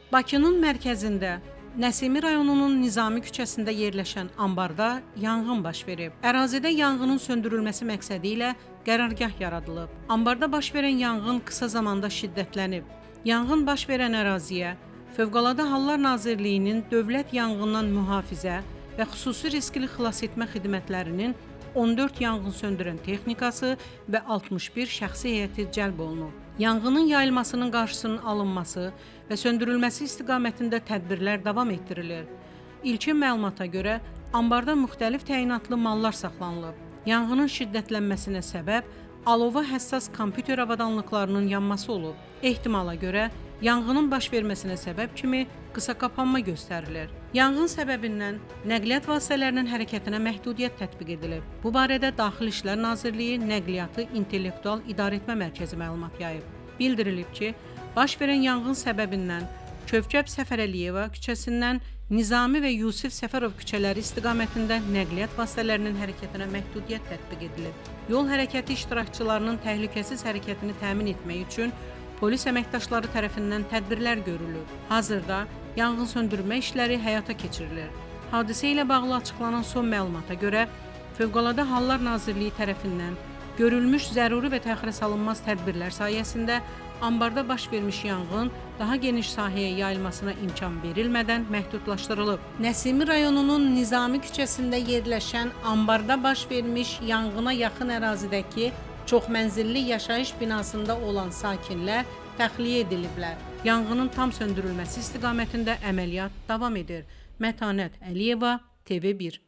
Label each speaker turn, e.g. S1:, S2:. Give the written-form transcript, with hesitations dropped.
S1: Bakının mərkəzində Nəsimi rayonunun Nizami küçəsində yerləşən ambarda yanğın baş verib. Ərazidə yanğının söndürülməsi məqsədi ilə qərargah yaradılıb. Ambarda baş verən yanğın qısa zamanda şiddətlənib. Yanğın baş verən əraziyə Fövqəladə Hallar Nazirliyinin Dövlət Yanğından Mühafizə və Xüsusi Riskli Xilasetmə Xidmətlərinin 14 yanğın söndürən texnikası və 61 şəxsi heyəti cəlb olunub. Yanğının yayılmasının qarşısının alınması və söndürülməsi istiqamətində tədbirlər davam etdirilir. İlkin məlumata görə, ambarda müxtəlif təyinatlı mallar saxlanılıb. Yanğının şiddətlənməsinə səbəb alova həssas kompüter avadanlıqlarının yanması olub. Ehtimala görə, yanğının baş verməsinə səbəb kimi qısa qapanma göstərilir. Yanğın səbəbindən nəqliyyat vasitələrinin hərəkətinə məhdudiyyət tətbiq edilib. Bu barədə Daxili İşlər Nazirliyi Nəqliyyatı İntellektual İdarəetmə Mərkəzi məlumat yayıb. Bildirilib ki, baş verən yanğın səbəbindən Kövkəb Səfərəliyeva küçəsindən Nizami və Yusif Səfərov küçələri istiqamətində nəqliyyat vasitələrinin hərəkətinə məhdudiyyət tətbiq edilib. Yol hərəkəti iştirakçılarının təhlükəsiz hərəkətini təmin etmək üçün polis əməkdaşları tərəfindən tədbirlər görülür. Hazırda yanğın söndürmə işləri həyata keçirilir. Hadisə ilə bağlı açıqlanan son məlumata görə, Fövqəladə Hallar Nazirliyi tərəfindən görülmüş zəruri və təxirə salınmaz tədbirlər sayəsində ambarda baş vermiş yanğın daha geniş sahəyə yayılmasına imkan verilmədən məhdudlaşdırılıb. Nəsimi rayonunun Nizami küçəsində yerləşən ambarda baş vermiş yanğına yaxın ərazidəki çoxmənzilli yaşayış binasında olan sakinlər təxliyə ediliblər. Yanğının tam söndürülməsi istiqamətində əməliyyat davam edir. Mətanət Əliyeva, TV1.